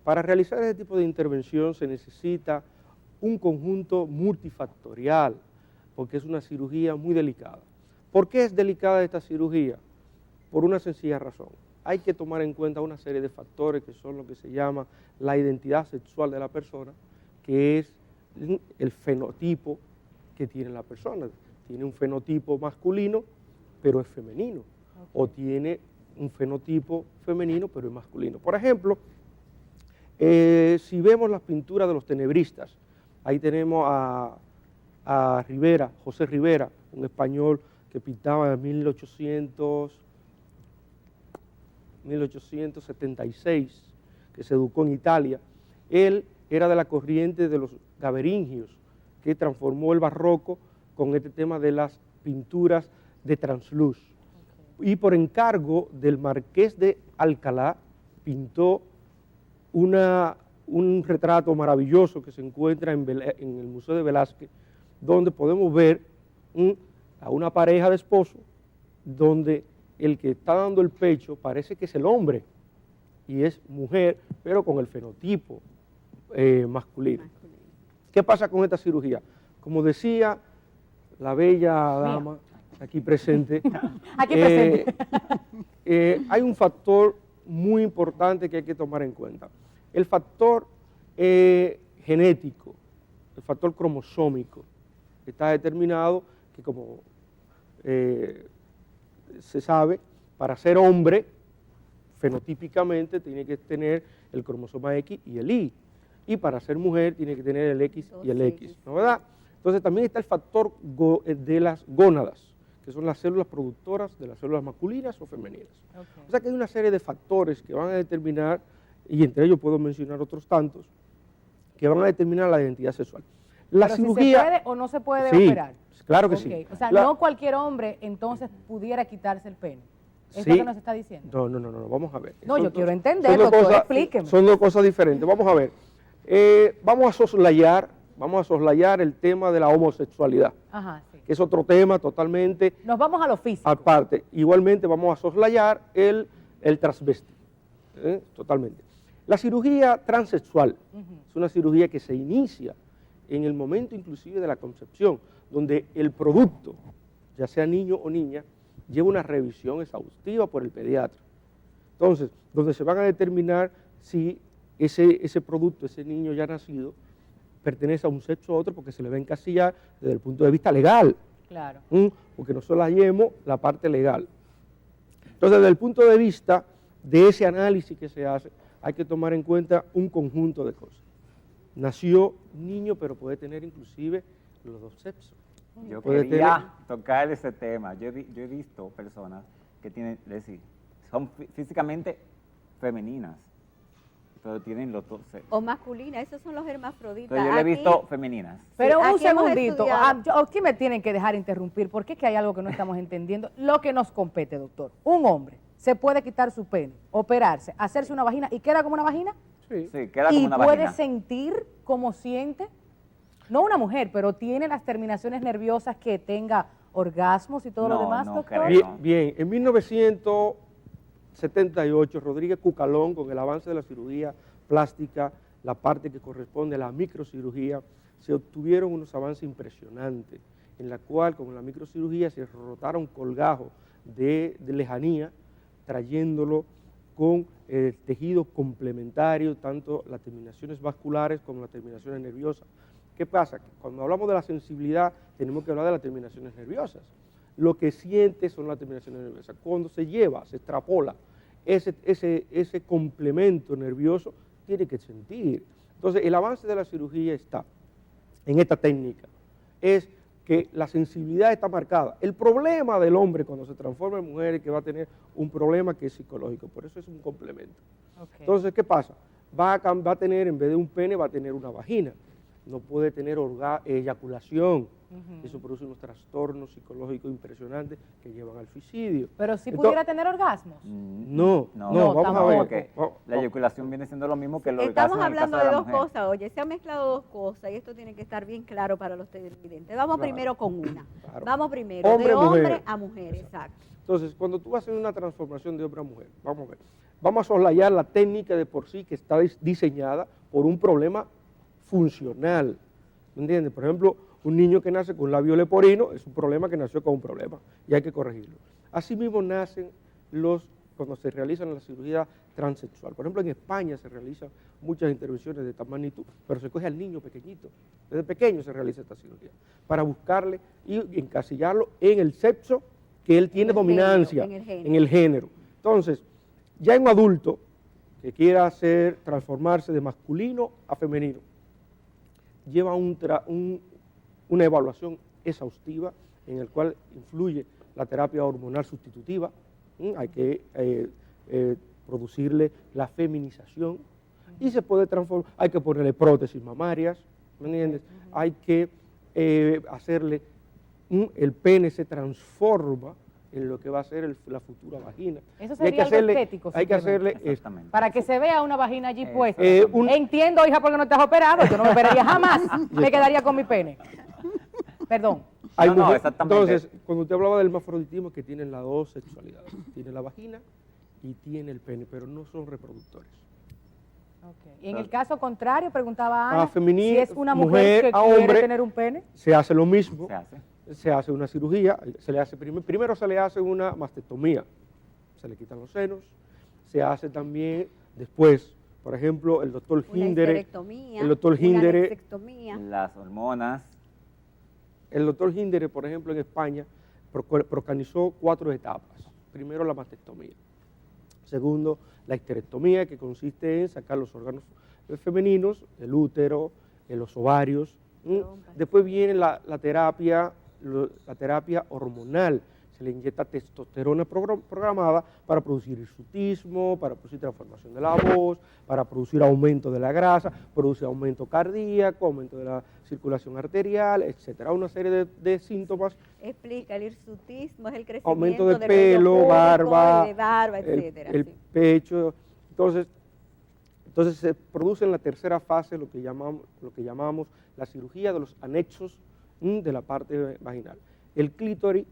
Para realizar este tipo de intervención se necesita un conjunto multifactorial, porque es una cirugía muy delicada. ¿Por qué es delicada esta cirugía? Por una sencilla razón. Hay que tomar en cuenta una serie de factores que son lo que se llama la identidad sexual de la persona, que es el fenotipo que tiene la persona. Tiene un fenotipo masculino, pero es femenino. Okay. O tiene un fenotipo femenino, pero es masculino. Por ejemplo, si vemos las pinturas de los tenebristas, ahí tenemos a Rivera, José Rivera, un español que pintaba en 1876, que se educó en Italia. Él era de la corriente de los gaberingios, que transformó el barroco con este tema de las pinturas de transluz. Okay. Y por encargo del marqués de Alcalá, pintó un retrato maravilloso que se encuentra en el Museo de Velázquez, donde podemos ver a una pareja de esposos, donde el que está dando el pecho parece que es el hombre, y es mujer, pero con el fenotipo masculino. ¿Qué pasa con esta cirugía? Como decía la bella dama aquí presente, hay un factor muy importante que hay que tomar en cuenta. El factor genético, el factor cromosómico, está determinado que, como se sabe, para ser hombre, fenotípicamente tiene que tener el cromosoma X y el Y, y para ser mujer tiene que tener el X y el X, ¿no verdad? Entonces también está el factor de las gónadas, que son las células productoras de las células masculinas o femeninas. Okay. O sea que hay una serie de factores que van a determinar, y entre ellos puedo mencionar otros tantos, que van a determinar la identidad sexual. La cirugía, si se puede o no se puede operar. Claro que sí. O sea, no cualquier hombre entonces pudiera quitarse el pene. ¿Es lo que nos está diciendo? No, vamos a ver. No, yo quiero entender, doctor, explíqueme. Son dos cosas diferentes. Vamos a ver. Vamos a soslayar el tema de la homosexualidad. Ajá, sí. Que es otro tema totalmente. Nos vamos a lo físico. Aparte. Igualmente vamos a soslayar el transvesti. Totalmente. La cirugía transexual es una cirugía que se inicia en el momento inclusive de la concepción, donde el producto, ya sea niño o niña, lleva una revisión exhaustiva por el pediatra. Entonces, donde se van a determinar si ese producto, ese niño ya nacido, pertenece a un sexo u otro, porque se le va a encasillar desde el punto de vista legal. Claro. Porque no solo hallemos la parte legal. Entonces, desde el punto de vista de ese análisis que se hace, hay que tomar en cuenta un conjunto de cosas. Nació niño, pero puede tener inclusive los dos sexos. Yo quería tocar ese tema. Yo he visto personas que son físicamente femeninas, pero tienen los dos sexos. O masculinas, esos son los hermafroditas. Pero yo le he visto femeninas. Pero un segundito, aquí me tienen que dejar interrumpir, porque es que hay algo que no estamos entendiendo. Lo que nos compete, doctor. Un hombre se puede quitar su pene, operarse, hacerse una vagina, ¿y queda como una vagina? Sí, queda como una vagina. ¿Y puede sentir como siente? No una mujer, pero tiene las terminaciones nerviosas que tenga orgasmos y todo lo demás, doctor. Bien, en 1978, Rodríguez Cucalón, con el avance de la cirugía plástica, la parte que corresponde a la microcirugía, se obtuvieron unos avances impresionantes, en la cual con la microcirugía se rotaron colgajos de lejanía, trayéndolo con el tejido complementario, tanto las terminaciones vasculares como las terminaciones nerviosas. ¿Qué pasa? Que cuando hablamos de la sensibilidad, tenemos que hablar de las terminaciones nerviosas. Lo que siente son las terminaciones nerviosas. Cuando se lleva, se extrapola, ese complemento nervioso tiene que sentir. Entonces, el avance de la cirugía está en esta técnica, es que la sensibilidad está marcada. El problema del hombre cuando se transforma en mujer es que va a tener un problema que es psicológico, por eso es un complemento. Okay. Entonces, ¿qué pasa? Va a tener, en vez de un pene, va a tener una vagina. No puede tener eyaculación. Eso produce unos trastornos psicológicos impresionantes que llevan al suicidio. Pero si pudiera tener orgasmos. No, vamos a ver. Porque la eyaculación viene siendo lo mismo que el orgasmo. Estamos hablando de dos cosas, oye, se han mezclado dos cosas y esto tiene que estar bien claro para los televidentes. Vamos primero con una. Vamos primero de hombre a mujer, exacto. Entonces, cuando tú haces una transformación de hombre a mujer, vamos a ver, vamos a soslayar la técnica de por sí que está diseñada por un problema funcional. ¿Me entiendes? Por ejemplo, un niño que nace con labio leporino es un problema que nació con un problema y hay que corregirlo. Asimismo nacen cuando se realizan la cirugía transexual. Por ejemplo, en España se realizan muchas intervenciones de esta magnitud, pero se coge al niño pequeñito. Desde pequeño se realiza esta cirugía para buscarle y encasillarlo en el sexo que él tiene dominancia, en el género. Entonces, ya en un adulto que quiera transformarse de masculino a femenino, lleva una evaluación exhaustiva en el cual influye la terapia hormonal sustitutiva. Hay que producirle la feminización y se puede transformar, hay que ponerle prótesis mamarias, ¿me entiendes? Hay que hacerle, el pene se transforma en lo que va a ser la futura vagina. Eso sería algo estético. Hay que hacerle para que se vea una vagina allí puesta. Entiendo, hija, porque no te has operado. Yo no me operaría jamás. Me quedaría con mi pene. Perdón. Entonces, cuando usted hablaba del hermafroditismo, que tienen las dos sexualidades. Tiene la vagina y tiene el pene, pero no son reproductores. Okay. Y en el caso contrario, preguntaba Ana, si es una mujer que quiere tener un pene. Se hace lo mismo. Se hace una cirugía, primero se le hace una mastectomía, se le quitan los senos, se hace también después, por ejemplo, el doctor Hindere, las hormonas. El doctor Hindere, por ejemplo, en España, preconizó 4 etapas. Primero, la mastectomía. Segundo, la histerectomía, que consiste en sacar los órganos femeninos, el útero, los ovarios. Después viene la terapia hormonal. Se le inyecta testosterona programada para producir hirsutismo, para producir transformación de la voz, para producir aumento de la grasa, producir aumento cardíaco, aumento de la circulación arterial, etcétera. Una serie de síntomas. Explica, el hirsutismo es el crecimiento aumento de pelo, barba, etcétera. El pecho. Entonces se produce en la tercera fase lo que llamamos la cirugía de los anexos de la parte vaginal. El clítoris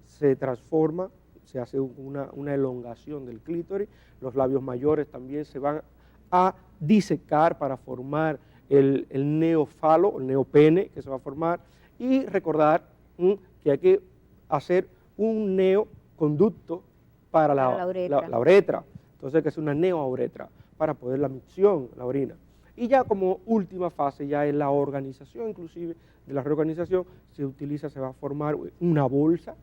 se transforma, se hace una elongación del clítoris, los labios mayores también se van a disecar para formar el neofalo, el neopene que se va a formar, y recordar que hay que hacer un neoconducto para la uretra, entonces hay que hacer una neouretra para poder la micción, la orina. Y ya como última fase ya es la organización, inclusive de la reorganización, se va a formar una bolsa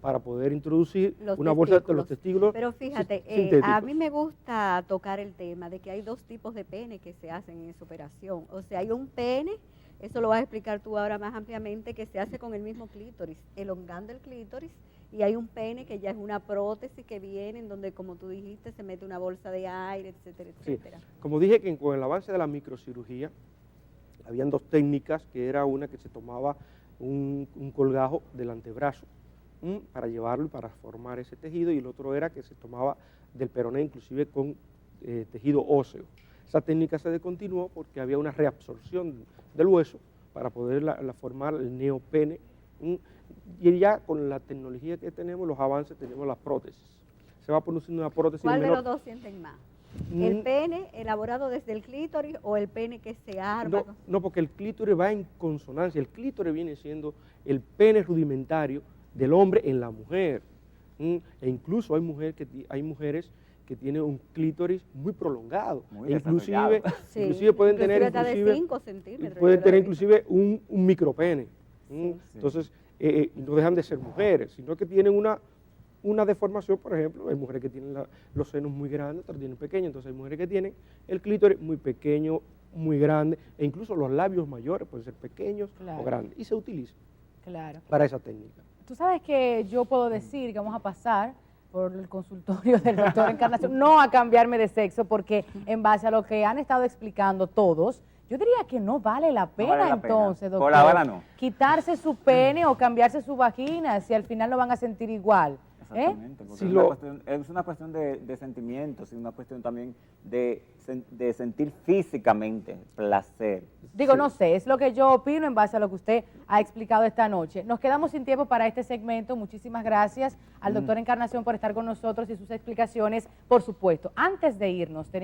para poder introducir una bolsa de los testículos. Pero fíjate, a mí me gusta tocar el tema de que hay 2 tipos de pene que se hacen en esa operación. O sea, hay un pene, eso lo vas a explicar tú ahora más ampliamente, que se hace con el mismo clítoris, elongando el clítoris, y hay un pene que ya es una prótesis que viene en donde, como tú dijiste, se mete una bolsa de aire, etcétera, etcétera. Sí. Como dije, que con el avance de la microcirugía, habían 2 técnicas, que era una que se tomaba un colgajo del antebrazo para llevarlo y para formar ese tejido, y el otro era que se tomaba del peroné, inclusive con tejido óseo. Esa técnica se descontinuó porque había una reabsorción del hueso para poder formar el neopene, y ya con la tecnología que tenemos, los avances, tenemos las prótesis. Se va produciendo una prótesis. ¿Cuál de los dos sienten más? ¿El pene elaborado desde el clítoris o el pene que se arma? No, porque el clítoris va en consonancia. El clítoris viene siendo el pene rudimentario del hombre en la mujer. E incluso hay mujeres que tienen un clítoris muy prolongado. Inclusive pueden tener hasta de 5 centímetros. Pueden tener inclusive un micropene. Entonces, no dejan de ser mujeres, sino que tienen una deformación. Por ejemplo, hay mujeres que tienen los senos muy grandes, otras tienen pequeños. Entonces hay mujeres que tienen el clítoris muy pequeño, muy grande, e incluso los labios mayores pueden ser pequeños o grandes, y se utiliza para esa técnica. Tú sabes que yo puedo decir que vamos a pasar por el consultorio del doctor Encarnación, no a cambiarme de sexo, porque en base a lo que han estado explicando todos, yo diría que no vale la pena entonces, doctor, por ahora no, quitarse su pene o cambiarse su vagina, si al final lo van a sentir igual. Exactamente, porque Si es una cuestión de sentimientos y una cuestión también de sentir físicamente placer. Digo, no sé, es lo que yo opino en base a lo que usted ha explicado esta noche. Nos quedamos sin tiempo para este segmento. Muchísimas gracias al doctor Encarnación por estar con nosotros y sus explicaciones. Por supuesto, antes de irnos,